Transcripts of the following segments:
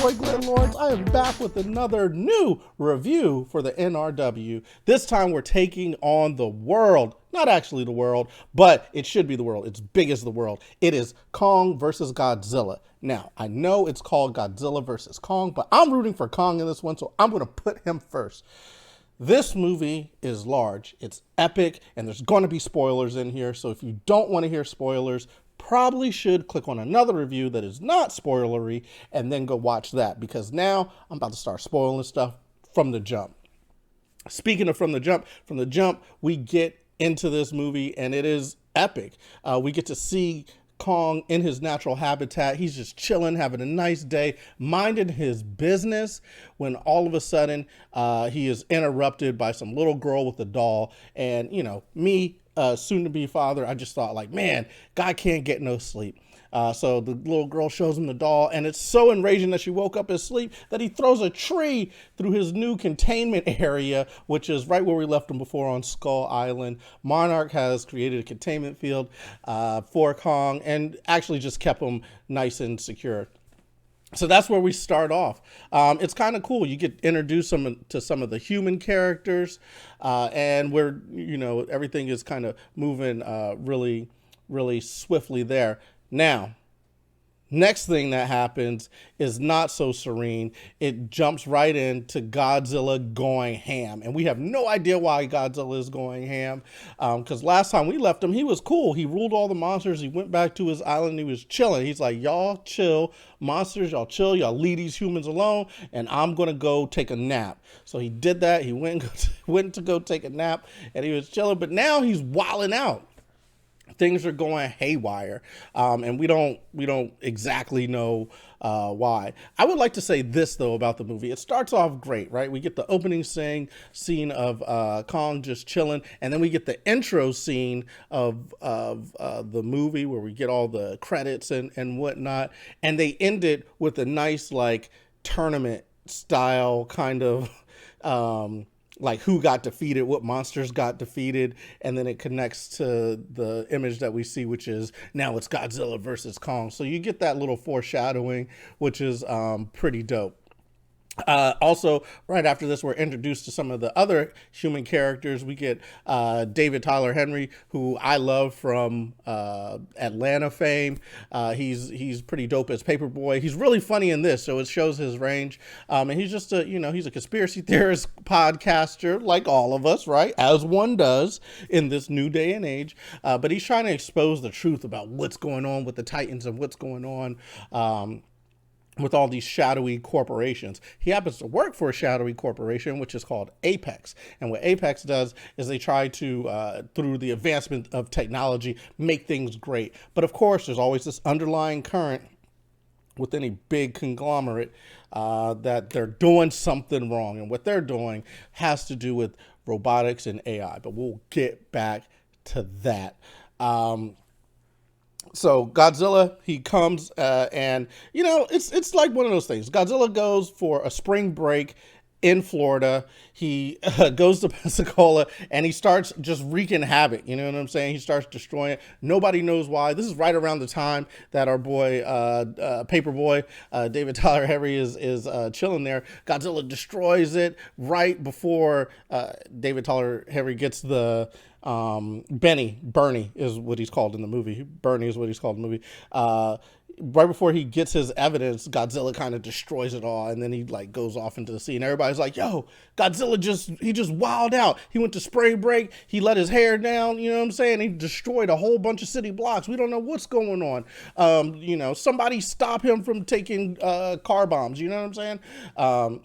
boy Glenn Lawrence. I am back with another new review for the NRW. This time we're taking on the world. Not actually the world, but it should be the world. It's big as the world. It is Kong versus Godzilla. Now, I know it's called Godzilla versus Kong, but I'm rooting for Kong in this one, so I'm going to put him first. This movie is large, it's epic, and there's going to be spoilers in here, so if you don't want to hear spoilers, probably should click on another review that is not spoilery and then go watch that, because now I'm about to start spoiling stuff from the jump. Speaking of from the jump, we get into this movie and it is epic. We get to see Kong in his natural habitat. He's just chilling, having a nice day, minding his business, when all of a sudden he is interrupted by some little girl with a doll. And, you know, me, soon to be father, I just thought, like, man, guy can't get no sleep. So the little girl shows him the doll, and it's so enraging that she woke up his sleep that he throws a tree through his new containment area, which is right where we left him before on Skull Island. Monarch has created a containment field for Kong and actually just kept him nice and secure. So that's where we start off. It's kind of cool. You get introduced to some of the human characters, and everything is kind of moving really, really swiftly there. Now, next thing that happens is not so serene. It jumps right into Godzilla going ham. And we have no idea why Godzilla is going ham. Because last time we left him, he was cool. He ruled all the monsters. He went back to his island. He was chilling. He's like, y'all chill. Monsters, y'all chill. Y'all leave these humans alone. And I'm going to go take a nap. So he did that. He went to go take a nap. And he was chilling. But now he's wilding out. Things are going haywire, and we don't exactly know why. I would like to say this, though, about the movie. It starts off great, right? We get the opening scene of Kong just chilling, and then we get the intro scene of the movie where we get all the credits and whatnot, and they end it with a nice, like, tournament style kind of like who got defeated, what monsters got defeated, and then it connects to the image that we see, which is now it's Godzilla versus Kong. So you get that little foreshadowing, which is pretty dope. Also, right after this, we're introduced to some of the other human characters. We get David Tyler Henry, who I love from Atlanta fame. He's pretty dope as Paperboy. He's really funny in this, so it shows his range. And he's just he's a conspiracy theorist podcaster, like all of us, right? As one does in this new day and age. But he's trying to expose the truth about what's going on with the Titans and what's going on with all these shadowy corporations. He happens to work for a shadowy corporation, which is called Apex. And what Apex does is they try to, through the advancement of technology, make things great. But of course, there's always this underlying current with any big conglomerate that they're doing something wrong. And what they're doing has to do with robotics and AI. But we'll get back to that. So Godzilla, he comes and, it's like one of those things. Godzilla goes for a spring break in Florida. He goes to Pensacola and he starts just wreaking havoc. You know what I'm saying? He starts destroying it. Nobody knows why. This is right around the time that our boy, Paperboy, David Tyler Henry is chilling there. Godzilla destroys it right before David Tyler Henry gets the Bernie is what he's called in the movie. Bernie is what he's called in the movie. Right before he gets his evidence, Godzilla kind of destroys it all, and then he like goes off into the sea, and everybody's like, yo, Godzilla just wilded out. He went to spring break, he let his hair down, you know what I'm saying? He destroyed a whole bunch of city blocks. We don't know what's going on. Somebody stop him from taking car bombs, you know what I'm saying?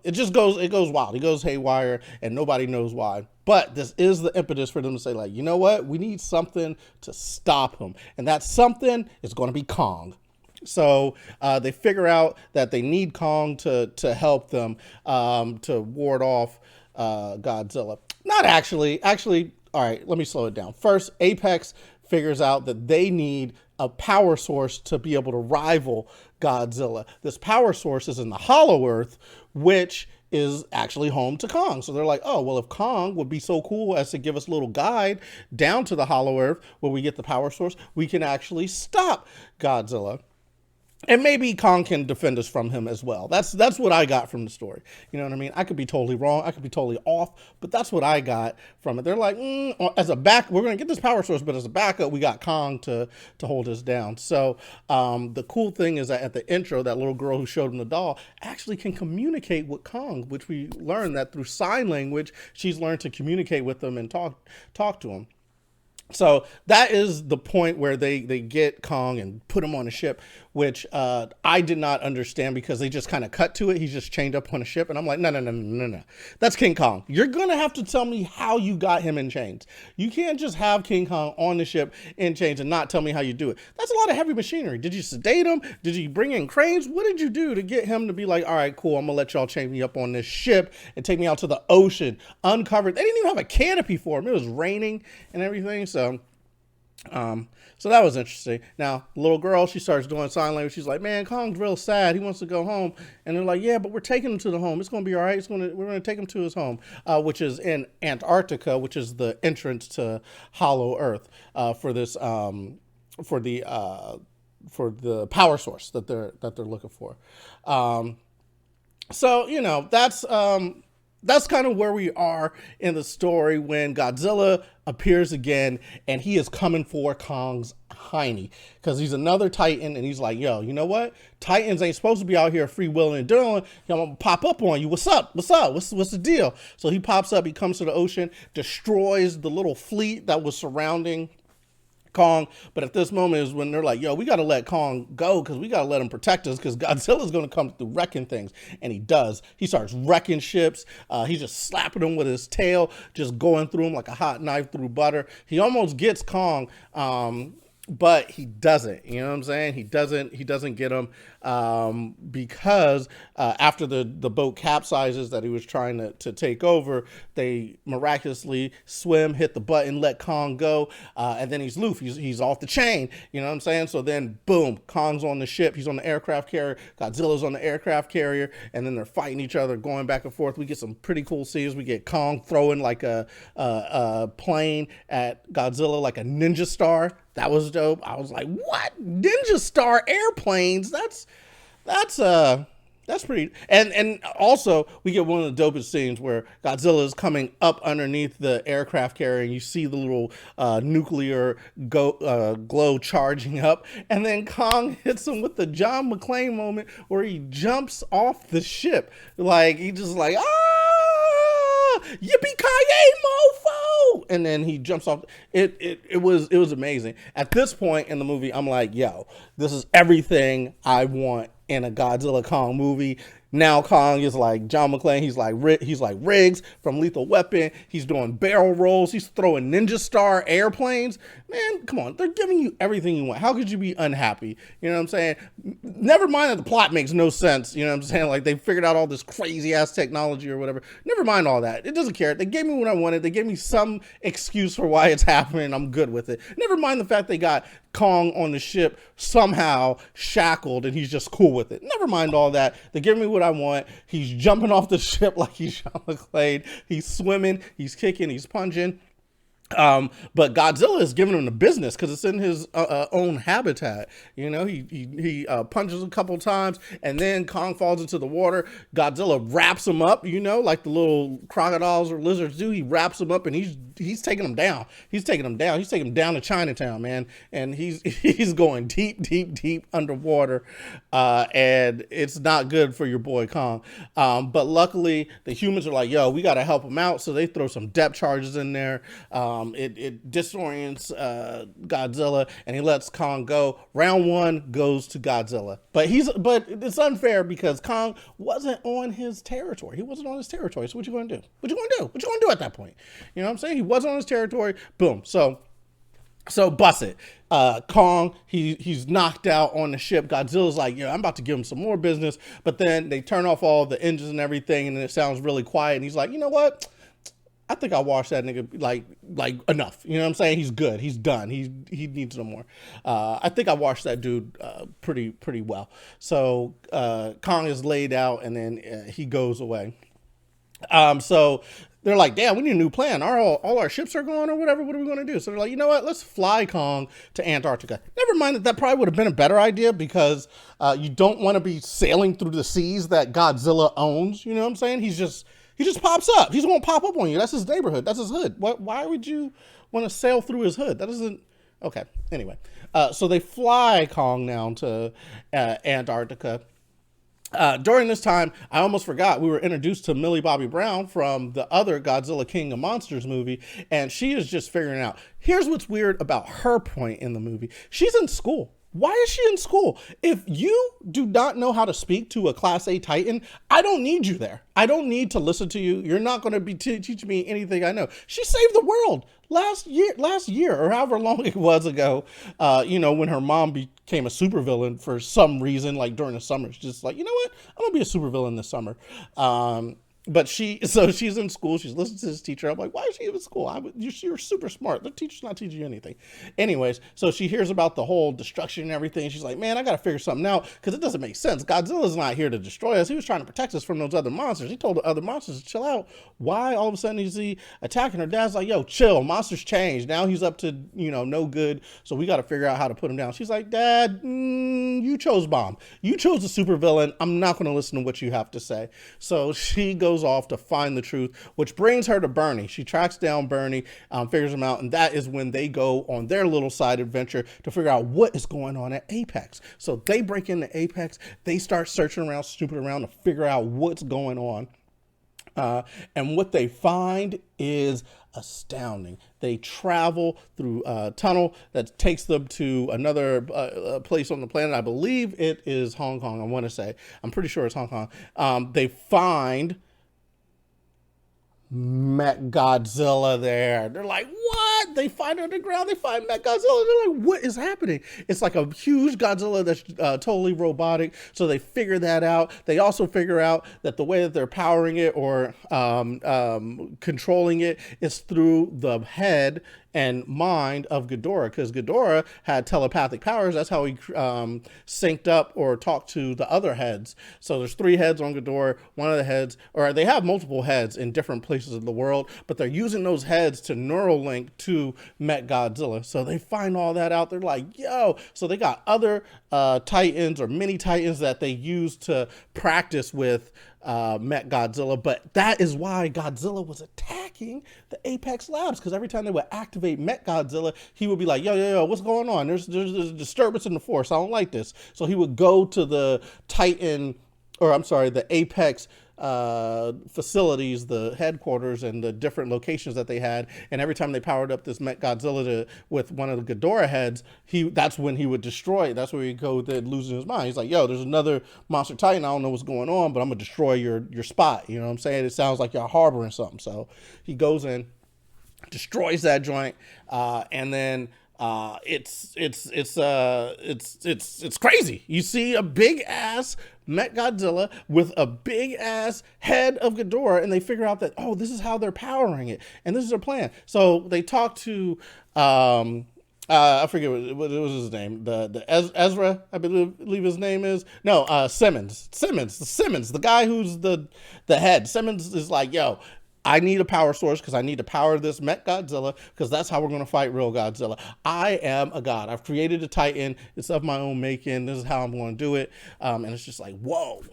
It goes wild. He goes haywire, and nobody knows why. But this is the impetus for them to say, like, you know what? We need something to stop him. And that something is going to be Kong. So they figure out that they need Kong to help them to ward off Godzilla. Not actually. Actually, all right, let me slow it down. First, Apex figures out that they need a power source to be able to rival Godzilla. This power source is in the Hollow Earth, which is actually home to Kong. So they're like, oh, well, if Kong would be so cool as to give us a little guide down to the Hollow Earth where we get the power source, we can actually stop Godzilla. And maybe Kong can defend us from him as well. That's what I got from the story. You know what I mean? I could be totally wrong. I could be totally off, but that's what I got from it. They're like, as a back, we're gonna get this power source, but as a backup, we got Kong to hold us down. So the cool thing is that at the intro, that little girl who showed him the doll actually can communicate with Kong, which we learned that through sign language, she's learned to communicate with him and talk to him. So that is the point where they get Kong and put him on a ship, which I did not understand because they just kind of cut to it. He's just chained up on a ship. And I'm like, no, no, no, no, no, no. That's King Kong. You're going to have to tell me how you got him in chains. You can't just have King Kong on the ship in chains and not tell me how you do it. That's a lot of heavy machinery. Did you sedate him? Did you bring in cranes? What did you do to get him to be like, all right, cool, I'm going to let y'all chain me up on this ship and take me out to the ocean, uncovered. They didn't even have a canopy for him. It was raining and everything. So that was interesting. Now, the little girl, she starts doing sign language. She's like, man, Kong's real sad. He wants to go home. And they're like, yeah, but we're taking him to the home. It's going to be all right. We're going to take him to his home, which is in Antarctica, which is the entrance to Hollow Earth, for this, for the power source that they're looking for. So, you know, that's kind of where we are in the story when Godzilla appears again, and he is coming for Kong's hiney because he's another Titan, and he's like, yo, you know what? Titans ain't supposed to be out here free willing and doing. I'm gonna pop up on you. What's up? What's up? What's the deal? So he pops up. He comes to the ocean, destroys the little fleet that was surrounding Kong. But at this moment is when they're like, yo, we got to let Kong go because we got to let him protect us because Godzilla's going to come through wrecking things. And he does. He starts wrecking ships. He's just slapping them with his tail, just going through them like a hot knife through butter. He almost gets Kong, but he doesn't. You know what I'm saying? He doesn't get him because after the boat capsizes that he was trying to take over, they miraculously swim, hit the button, let Kong go, and then he's loose. He's off the chain. You know what I'm saying? So then, boom, Kong's on the ship. He's on the aircraft carrier. Godzilla's on the aircraft carrier, and then they're fighting each other, going back and forth. We get some pretty cool scenes. We get Kong throwing like a plane at Godzilla like a ninja star. That was dope. I was like, what? Ninja Star airplanes? That's pretty. And also we get one of the dopest scenes where Godzilla is coming up underneath the aircraft carrier, and you see the little nuclear glow charging up, and then Kong hits him with the John McClane moment where he jumps off the ship, like he just like yippee-ki-yay, mofo! And then he jumps off. It was amazing. At this point in the movie, I'm like, yo, this is everything I want in a Godzilla Kong movie. Now Kong is like John McClane. He's like Riggs from Lethal Weapon. He's doing barrel rolls. He's throwing Ninja Star airplanes. Man, come on. They're giving you everything you want. How could you be unhappy? You know what I'm saying? Never mind that the plot makes no sense. You know what I'm saying? Like they figured out all this crazy ass technology or whatever. Never mind all that. It doesn't care. They gave me what I wanted. They gave me some excuse for why it's happening. I'm good with it. Never mind the fact they got Kong on the ship somehow shackled and he's just cool with it. Never mind all that. They give me what I want. He's jumping off the ship like he's Sean McClane. He's swimming. He's kicking. He's punching. But Godzilla is giving him the business because it's in his own habitat. You know, he punches a couple times, and then Kong falls into the water. Godzilla wraps him up, you know, like the little crocodiles or lizards do. He wraps him up, and he's taking him down. He's taking him down. He's taking him down to Chinatown, man. And he's going deep underwater, and it's not good for your boy Kong. But luckily, the humans are like, yo, we got to help him out, so they throw some depth charges in there. It disorients Godzilla, and he lets Kong go. Round one goes to Godzilla, but it's unfair because Kong wasn't on his territory. He wasn't on his territory. So what you gonna do? What you gonna do at that point? You know what I'm saying? He wasn't on his territory. Boom. So bust it. Kong, he's knocked out on the ship. Godzilla's like, yeah, I'm about to give him some more business, but then they turn off all the engines and everything, and it sounds really quiet. And he's like, you know what? I think I washed that nigga like enough. You know what I'm saying? He's good. He's done. He needs no more. I think I washed that dude pretty well. So Kong is laid out, and then he goes away. So they're like, damn, we need a new plan. All our ships are gone or whatever. What are we going to do? So they're like, you know what? Let's fly Kong to Antarctica. Never mind that probably would have been a better idea because you don't want to be sailing through the seas that Godzilla owns. You know what I'm saying? He just pops up. He's going to pop up on you. That's his neighborhood. That's his hood. Why would you want to sail through his hood? That doesn't... Okay, anyway. So they fly Kong down to Antarctica. During this time, I almost forgot we were introduced to Millie Bobby Brown from the other Godzilla King of Monsters movie, and she is just figuring out. Here's what's weird about her point in the movie. She's in school. Why is she in school? If you do not know how to speak to a Class A Titan, I don't need you there. I don't need to listen to you. You're not going to be teaching me anything I know. She saved the world last year or however long it was ago, when her mom became a supervillain for some reason, like during the summer. She's just like, you know what? I'm going to be a supervillain this summer. But she's in school. She's listening to this teacher. I'm like, why is she in school? You're super smart. The teacher's not teaching you anything. Anyways, so she hears about the whole destruction and everything. She's like, man, I got to figure something out because it doesn't make sense. Godzilla's not here to destroy us. He was trying to protect us from those other monsters. He told the other monsters to chill out. Why all of a sudden is he attacking? Her dad's like, yo, chill. Monsters change. Now he's up to, no good. So we got to figure out how to put him down. She's like, Dad, you chose bomb. You chose the supervillain. I'm not going to listen to what you have to say. So she goes off to find the truth, which brings her to Bernie. She tracks down Bernie, figures him out, and that is when they go on their little side adventure to figure out what is going on at Apex. So they break into Apex, they start searching around, snooping around to figure out what's going on. And what they find is astounding. They travel through a tunnel that takes them to another place on the planet. I believe it is Hong Kong, I want to say. I'm pretty sure it's Hong Kong. They find Godzilla there. They're like, what? They find it on the ground. They find Godzilla. They're like, what is happening? It's like a huge Godzilla that's totally robotic. So they figure that out. They also figure out that the way that they're powering it or controlling it is through the head and mind of Ghidorah, because Ghidorah had telepathic powers. That's how he synced up or talked to the other heads. So there's 3 heads on Ghidorah. One of the heads, or they have multiple heads in different places of the world, but they're using those heads to neural link to Godzilla. So they find all that out. They're like, yo. So they got other Titans or mini Titans that they use to practice with Godzilla, but that is why Godzilla was attacking the Apex Labs, because every time they would activate Godzilla, he would be like, yo, what's going on? There's a disturbance in the force. I don't like this. So he would go to the the Apex facilities, the headquarters, and the different locations that they had, and every time they powered up this Godzilla with one of the Ghidorah heads, that's when he would destroy it. That's where he'd go there losing his mind. He's like, yo, there's another monster Titan, I don't know what's going on, but I'm gonna destroy your spot. You know what I'm saying? It sounds like you're harboring something. So he goes in, destroys that joint, and then it's crazy. You see a big ass Godzilla with a big ass head of Ghidorah, and they figure out that, oh, this is how they're powering it, and this is their plan. So they talk to I forget what was his name. The Ezra, I believe his name is. No, Simmons, the guy who's the head. Simmons is like, yo, I need a power source because I need to power this Godzilla, because that's how we're going to fight real Godzilla. I am a god. I've created a Titan. It's of my own making. This is how I'm going to do it. And it's just like, whoa.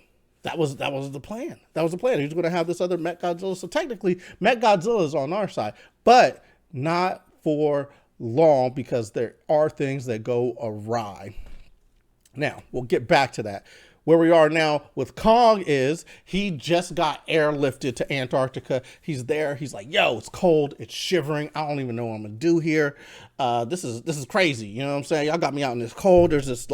That was the plan. That was the plan. He was going to have this other Godzilla. So technically, Godzilla is on our side, but not for long, because there are things that go awry. Now, we'll get back to that. Where we are now with Kong is he just got airlifted to Antarctica. He's there. He's like, yo, it's cold. It's shivering. I don't even know what I'm going to do here. This is crazy. You know what I'm saying? Y'all got me out in this cold. There's this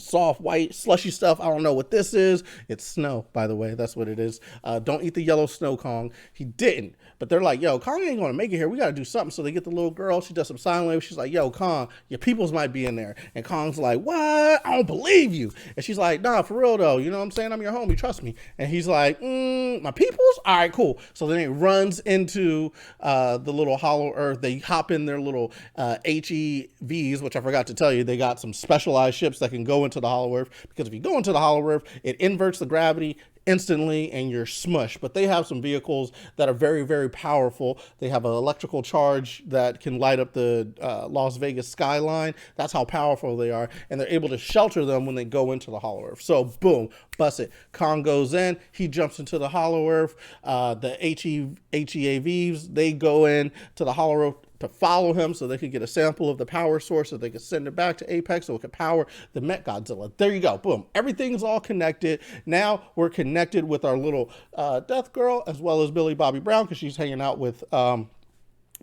soft, white, slushy stuff. I don't know what this is. It's snow, by the way. That's what it is. Don't eat the yellow snow, Kong. He didn't. But they're like, yo, Kong ain't going to make it here. We got to do something. So they get the little girl. She does some sign language. She's like, yo, Kong, your peoples might be in there. And Kong's like, what? I don't believe you. And she's like, nah, for real, though. You know what I'm saying? I'm your homie. Trust me. And he's like, my peoples? All right, cool. So then he runs into the little hollow earth. They hop in their little HEVs, which I forgot to tell you. They got some specialized ships that can go into the hollow earth, because if you go into the hollow earth, it inverts the gravity. instantly and you're smushed. But they have some vehicles that are very, very powerful. They have an electrical charge that can light up the Las Vegas skyline. That's how powerful they are. And they're able to shelter them when they go into the Hollow Earth. So boom, bust it. Kong goes in, he jumps into the Hollow Earth. The HEAVs, they go in to the Hollow Earth to follow him so they could get a sample of the power source so they could send it back to Apex so it could power the Godzilla. There you go. Boom. Everything's all connected. Now we're connected with our little Death Girl as well as Billy Bobby Brown because she's hanging out with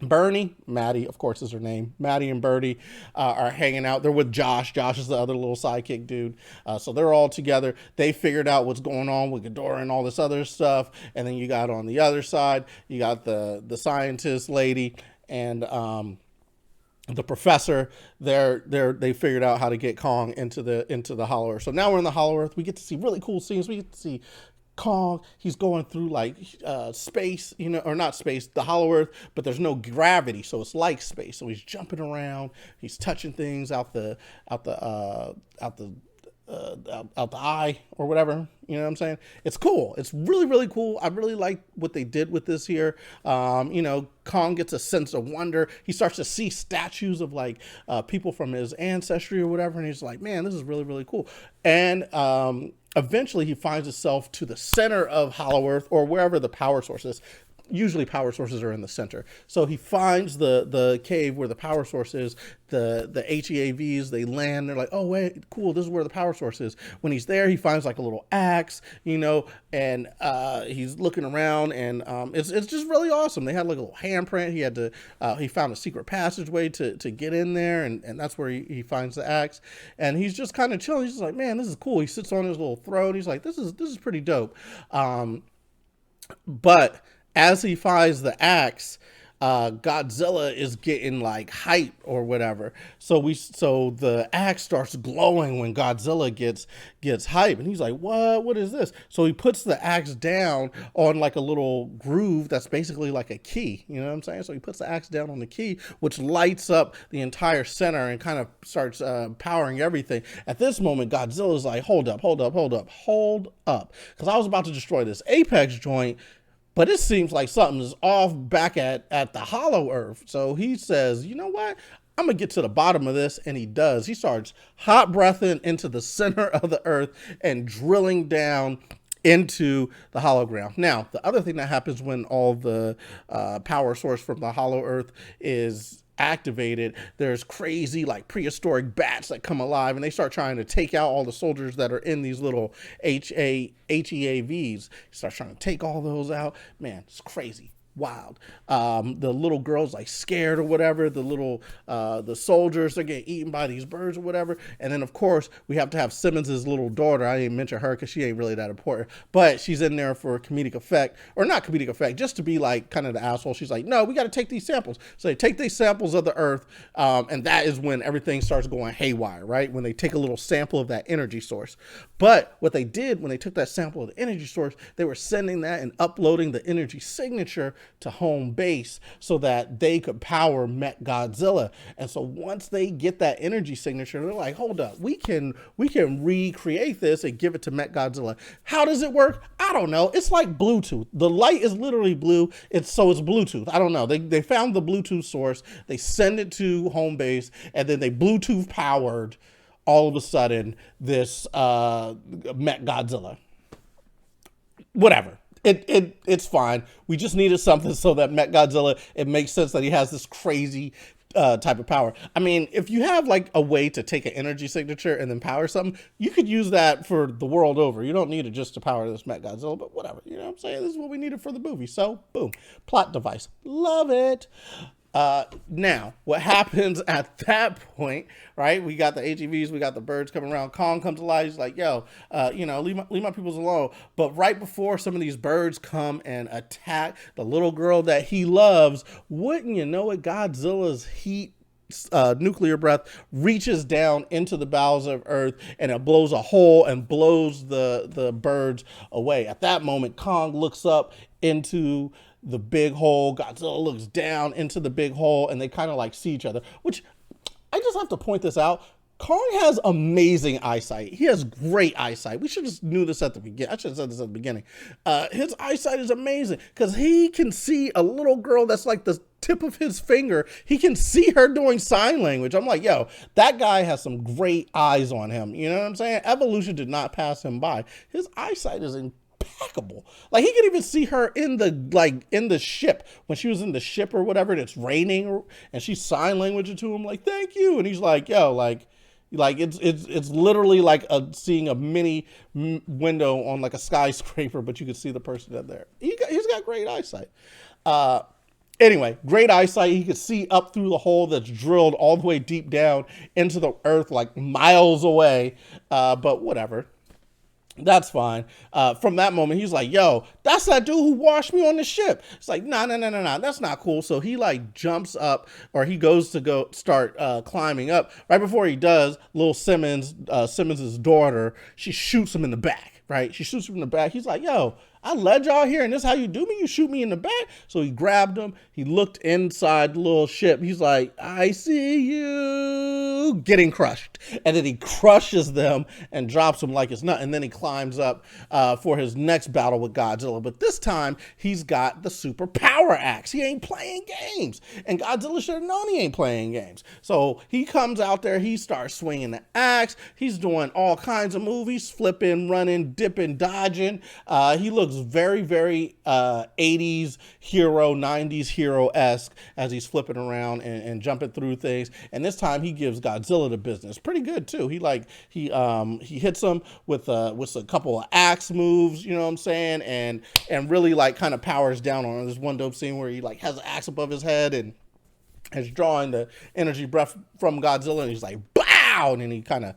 Bernie. Maddie, of course, is her name. Maddie and Bernie are hanging out. They're with Josh. Josh is the other little sidekick dude. So they're all together. They figured out what's going on with Ghidorah and all this other stuff. And then you got on the other side, you got the scientist lady and the professor. They figured out how to get Kong into the Hollow Earth. So now we're in the Hollow Earth. We get to see really cool scenes. We get to see Kong, he's going through like space, or not space, the Hollow Earth, but there's no gravity, so it's like space. So he's jumping around, he's touching things out the eye or whatever. You know what I'm saying? It's cool. It's really, really cool. I really like what they did with this here. Kong gets a sense of wonder. He starts to see statues of like people from his ancestry or whatever. And he's like, man, this is really, really cool. And eventually he finds himself to the center of Hollow Earth or wherever the power source is. Usually power sources are in the center. So he finds the cave where the power source is, the HEAVs, they land, they're like, oh wait, cool, this is where the power source is. When he's there, he finds like a little axe, and he's looking around and it's just really awesome. They had like a little handprint. He found a secret passageway to get in there, and that's where he finds the axe. And he's just kind of chilling. He's just like, man, this is cool. He sits on his little throne. He's like, this is pretty dope. But as he finds the axe, Godzilla is getting like hype or whatever. So the axe starts glowing when Godzilla gets hype, and he's like, what is this? So he puts the axe down on like a little groove that's basically like a key. You know what I'm saying? So he puts the axe down on the key, which lights up the entire center and kind of starts powering everything. At this moment, Godzilla's like, hold up, because I was about to destroy this Apex joint. But it seems like something is off back at the Hollow Earth. So he says, you know what? I'm going to get to the bottom of this. And he does. He starts hot breathing into the center of the earth and drilling down into the hollow ground. Now, the other thing that happens when all the power source from the Hollow Earth is activated, there's crazy like prehistoric bats that come alive, and they start trying to take out all the soldiers that are in these little HEAVs. He starts trying to take all those out. Man, it's crazy. Wild. The little girl's like scared or whatever. The soldiers are getting eaten by these birds or whatever. And then of course we have to have Simmons's little daughter. I didn't mention her because she ain't really that important, but she's in there for comedic effect, or not comedic effect, just to be like kind of the asshole. She's like, no, we got to take these samples. So they take these samples of the earth, and that is when everything starts going haywire, right? When they take a little sample of that energy source. But what they did when they took that sample of the energy source, they were sending that and uploading the energy signature to home base so that they could power Godzilla. And so once they get that energy signature, they're like, hold up, we can recreate this and give it to Godzilla. How does it work? I don't know. It's like Bluetooth. The light is literally blue. It's Bluetooth. I don't know. They found the Bluetooth source. They send it to home base, and then they Bluetooth powered all of a sudden this Godzilla. Whatever. It's fine. We just needed something so that Godzilla, it makes sense that he has this crazy type of power. I mean, if you have like a way to take an energy signature and then power something, you could use that for the world over. You don't need it just to power this Godzilla, but whatever. You know what I'm saying? This is what we needed for the movie. So boom, plot device. Love it. Now, what happens at that point, right? We got the HEVs, we got the birds coming around. Kong comes alive. He's like, yo, leave my peoples alone. But right before some of these birds come and attack the little girl that he loves, wouldn't you know it, Godzilla's heat nuclear breath reaches down into the bowels of Earth, and it blows a hole and blows the birds away. At that moment, Kong looks up into the big hole. Godzilla looks down into the big hole, and they kind of like see each other, which I just have to point this out. Kong has amazing eyesight. He has great eyesight. We should have knew this at the beginning. I should have said this at the beginning. His eyesight is amazing because he can see a little girl that's like the tip of his finger. He can see her doing sign language. I'm like, yo, that guy has some great eyes on him. You know what I'm saying? Evolution did not pass him by. His eyesight is impeccable. Like, he could even see her in the ship when she was in the ship or whatever, and it's raining, and she's sign languaging to him like, thank you, and he's like, yo, like it's literally like seeing a mini window on like a skyscraper, but you can see the person in there. He's got great eyesight. Anyway, great eyesight. He could see up through the hole that's drilled all the way deep down into the earth, like miles away. But whatever. That's fine. From that moment, he's like, yo, that's that dude who washed me on the ship. It's like, no, that's not cool. So he like jumps up, or he goes to go start climbing up. Right before he does, little Simmons' daughter, she shoots him in the back, right? She shoots him in the back. He's like, yo, I led y'all here, and this is how you do me? You shoot me in the back? So he grabbed him. He looked inside the little ship. He's like, I see you getting crushed. And then he crushes them and drops them like it's nothing. And then he climbs up for his next battle with Godzilla. But this time, he's got the super power axe. He ain't playing games. And Godzilla should have known he ain't playing games. So he comes out there. He starts swinging the axe. He's doing all kinds of movies, flipping, running, dipping, dodging. He looks very, very 80s hero, 90s hero-esque as he's flipping around and jumping through things. And this time he gives Godzilla the business. Pretty good too. He hits him with a couple of axe moves, you know what I'm saying, and really like kind of powers down on him. There's one dope scene where he like has an axe above his head and is drawing the energy breath from Godzilla, and he's like, "Bow!" and then he kind of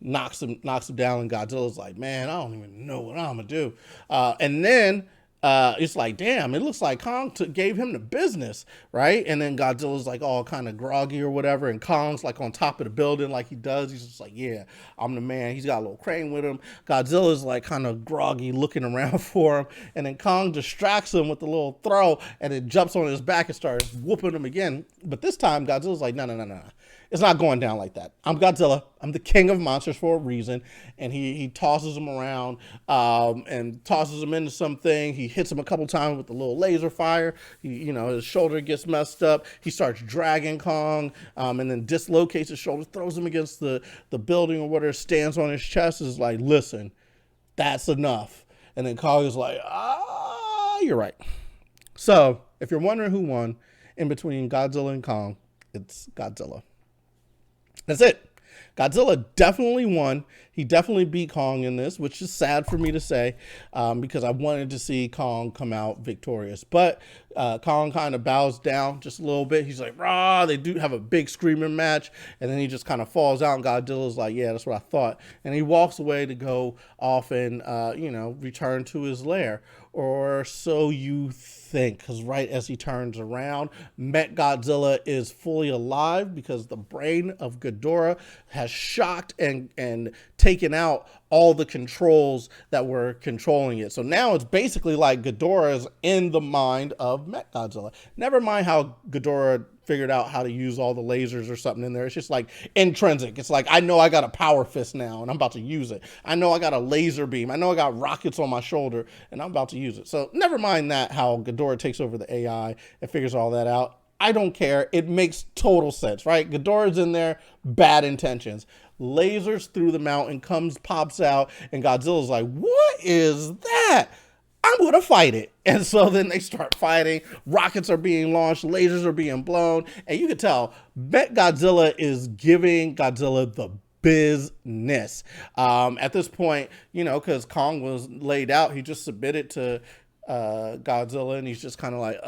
knocks him down, and Godzilla's like, man, I don't even know what I'm gonna do. And then it's like, damn, it looks like Kong gave him the business, right? And then Godzilla's like all kind of groggy or whatever, and Kong's like on top of the building like he does. He's just like, yeah, I'm the man. He's got a little crane with him. Godzilla's like kind of groggy looking around for him, and then Kong distracts him with a little throw, and then jumps on his back and starts whooping him again. But this time Godzilla's like, no. It's not going down like that. I'm Godzilla. I'm the king of monsters for a reason. And he tosses him around and tosses him into something. He hits him a couple times with a little laser fire. His shoulder gets messed up. He starts dragging Kong and then dislocates his shoulder, throws him against the building or whatever, stands on his chest, is like, listen, that's enough. And then Kong is like, you're right. So if you're wondering who won in between Godzilla and Kong, it's Godzilla. That's it. Godzilla definitely won. He definitely beat Kong in this, which is sad for me to say because I wanted to see Kong come out victorious. But Kong kind of bows down just a little bit. He's like, rah, they do have a big screaming match. And then he just kind of falls out, and Godzilla's like, yeah, that's what I thought. And he walks away to go off and, return to his lair. Or so you think, because right as he turns around, Godzilla is fully alive because the brain of Ghidorah has shocked and taken out all the controls that were controlling it. So now it's basically like Ghidorah is in the mind of Godzilla. Never mind how Ghidorah figured out how to use all the lasers or something in there. It's just like intrinsic. It's like, I know I got a power fist now and I'm about to use it. I know I got a laser beam. I know I got rockets on my shoulder and I'm about to use it. So never mind that, how Ghidorah takes over the AI and figures all that out. I don't care. It makes total sense, right? Ghidorah's in there, bad intentions. Lasers through the mountain, pops out, and Godzilla's like, what is that? I'm going to fight it. And so then they start fighting. Rockets are being launched. Lasers are being blown. And you can tell Godzilla is giving Godzilla the business. At this point, because Kong was laid out, he just submitted to Godzilla, and he's just kind of like,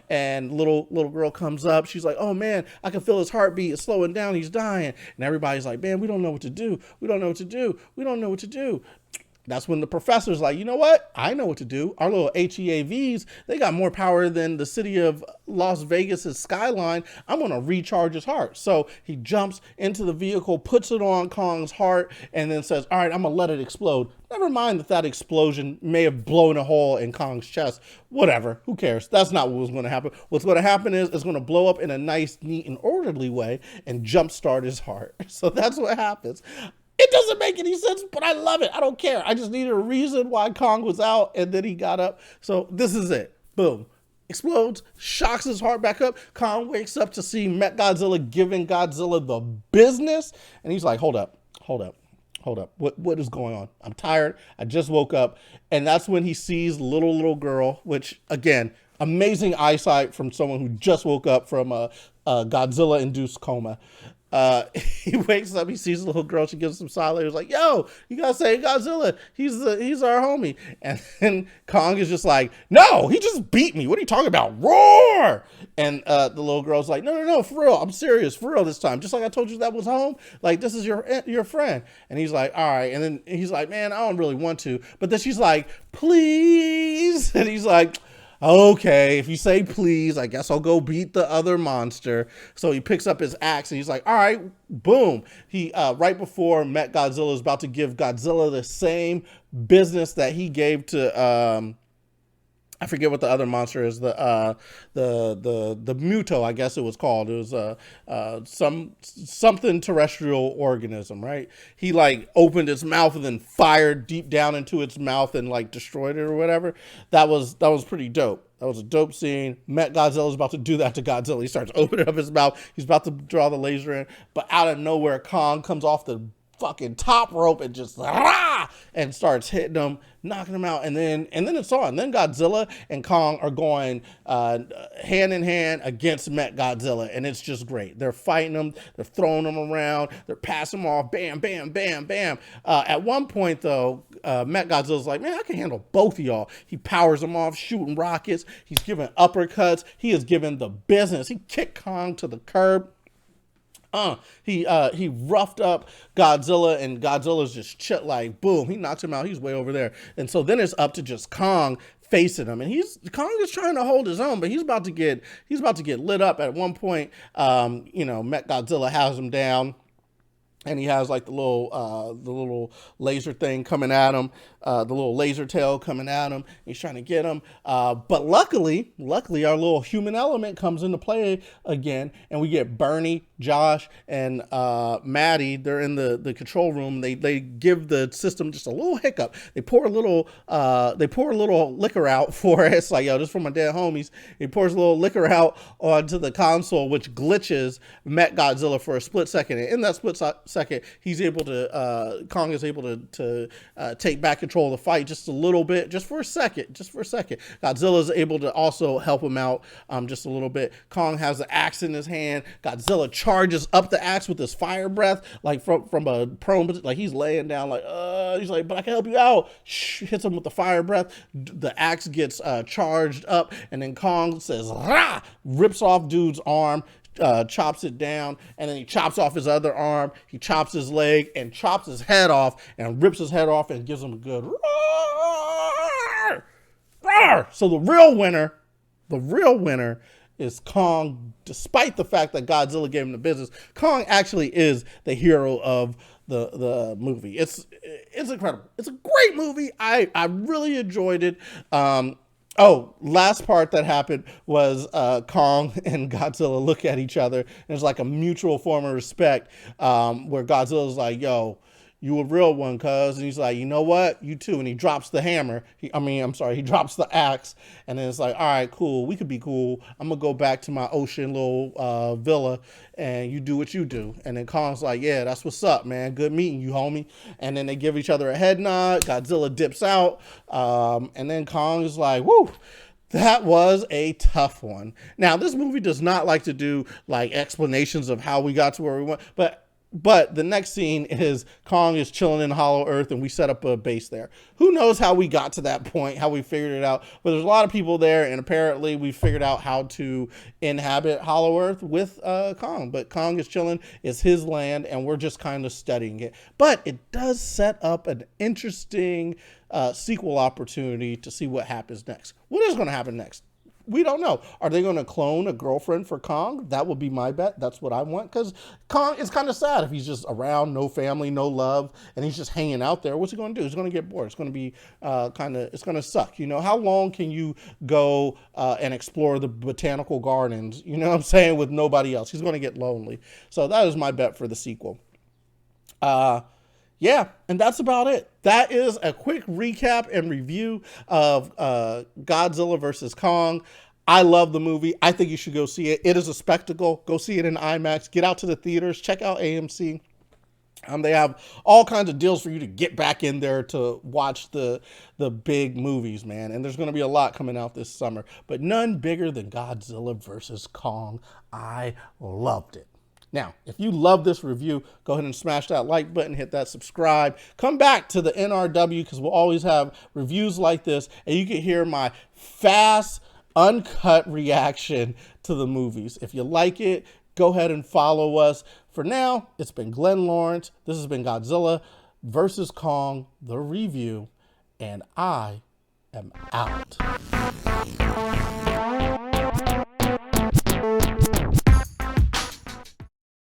and little girl comes up. She's like, oh man, I can feel his heartbeat. It's slowing down. He's dying. And everybody's like, man, we don't know what to do. We don't know what to do. We don't know what to do. That's when the professor's like, you know what? I know what to do. Our little HEAVs, they got more power than the city of Las Vegas's skyline. I'm going to recharge his heart. So he jumps into the vehicle, puts it on Kong's heart, and then says, all right, I'm going to let it explode. Never mind that explosion may have blown a hole in Kong's chest. Whatever, who cares? That's not what was going to happen. What's going to happen is it's going to blow up in a nice, neat, and orderly way and jumpstart his heart. So that's what happens. It doesn't make any sense, but I love it. I don't care. I just needed a reason why Kong was out, and then he got up. So this is it. Boom. Explodes, shocks his heart back up. Kong wakes up to see Mechagodzilla giving Godzilla the business. And he's like, hold up. What is going on? I'm tired. I just woke up. And that's when he sees little girl, which, again, amazing eyesight from someone who just woke up from a Godzilla-induced coma. He wakes up, he sees the little girl, she gives him silent. He's like, yo, you gotta say Godzilla. He's our homie. And then Kong is just like, no, he just beat me. What are you talking about? Roar! And the little girl's like, no, for real. I'm serious, for real this time. Just like I told you that was home. Like, this is your friend. And he's like, all right. And then he's like, man, I don't really want to. But then she's like, please. And he's like, okay, if you say please, I guess I'll go beat the other monster. So he picks up his axe and he's like, all right, boom. He right before Mechagodzilla is about to give Godzilla the same business that he gave to I forget what the other monster is. The Muto, I guess it was called. It was something terrestrial organism, right? He like opened its mouth and then fired deep down into its mouth and like destroyed it or whatever. That was pretty dope. That was a dope scene. Godzilla's about to do that to Godzilla. He starts opening up his mouth. He's about to draw the laser in, but out of nowhere, Kong comes off the fucking top rope and just and starts hitting him, knocking him out, and then it's on. And then Godzilla and Kong are going hand in hand against Mechagodzilla, and it's just great. They're fighting him, they're throwing him around, they're passing him off, bam, bam, bam, bam. At one point, though, Mechagodzilla's like, man, I can handle both of y'all. He powers them off, shooting rockets. He's giving uppercuts. He is giving the business. He kicked Kong to the curb. He roughed up Godzilla, and Godzilla's just like, boom, he knocks him out. He's way over there. And so then it's up to just Kong facing him. And Kong is trying to hold his own, but he's about to get lit up. At one point, Mechagodzilla has him down. And he has like the little laser thing coming at him, the little laser tail coming at him. He's trying to get him. But luckily, our little human element comes into play again. And we get Bernie, Josh, and Maddie. They're in the control room. They give the system just a little hiccup. They pour a little liquor out for it. It's like, yo, this is for my dead homies. He pours a little liquor out onto the console, which glitches Mechagodzilla for a split second. And in that split second, he's able to Kong is able to take back control of the fight just a little bit, just for a second. Godzilla is able to also help him out just a little bit. Kong has the axe in his hand. Godzilla charges up the axe with his fire breath, like from a prone, like he's laying down, like he's like, but I can help you out. Hits him with the fire breath. The axe gets charged up, and then Kong says, rah! Rips off dude's arm. Chops it down, and then he chops off his other arm. He chops his leg and chops his head off and rips his head off and gives him a good roar. Roar. So the real winner is Kong. Despite the fact that Godzilla gave him the business, Kong actually is the hero of the movie. It's incredible. It's a great movie. I really enjoyed it. Last part that happened was Kong and Godzilla look at each other, and it's like a mutual form of respect where Godzilla's like, yo, you a real one, cuz. And he's like, you know what? You too. And he drops the hammer. He drops the axe. And then it's like, all right, cool. We could be cool. I'm going to go back to my ocean little villa, and you do what you do. And then Kong's like, yeah, that's what's up, man. Good meeting you, homie. And then they give each other a head nod. Godzilla dips out. And then Kong is like, woo. That was a tough one. Now, this movie does not like to do like explanations of how we got to where we went, but the next scene is Kong is chilling in Hollow Earth, and we set up a base there. Who knows how we got to that point, how we figured it out. But there's a lot of people there, and apparently we figured out how to inhabit Hollow Earth with Kong. But Kong is chilling. It's his land, and we're just kind of studying it. But it does set up an interesting sequel opportunity to see what happens next. What is going to happen next? We don't know. Are they going to clone a girlfriend for Kong? That would be my bet. That's what I want, because Kong is kind of sad if he's just around, no family, no love, and he's just hanging out there. What's he going to do? He's going to get bored. It's going to be it's going to suck. You know, how long can you go and explore the botanical gardens, you know what I'm saying, with nobody else? He's going to get lonely. So that is my bet for the sequel. Yeah, and that's about it. That is a quick recap and review of Godzilla versus Kong. I love the movie. I think you should go see it. It is a spectacle. Go see it in IMAX. Get out to the theaters. Check out AMC. They have all kinds of deals for you to get back in there to watch the big movies, man. And there's going to be a lot coming out this summer, but none bigger than Godzilla versus Kong. I loved it. Now, if you love this review, go ahead and smash that like button, hit that subscribe. Come back to the NRW, because we'll always have reviews like this, and you can hear my fast, uncut reaction to the movies. If you like it, go ahead and follow us. For now, it's been Glenn Lawrence. This has been Godzilla versus Kong, the review, and I am out.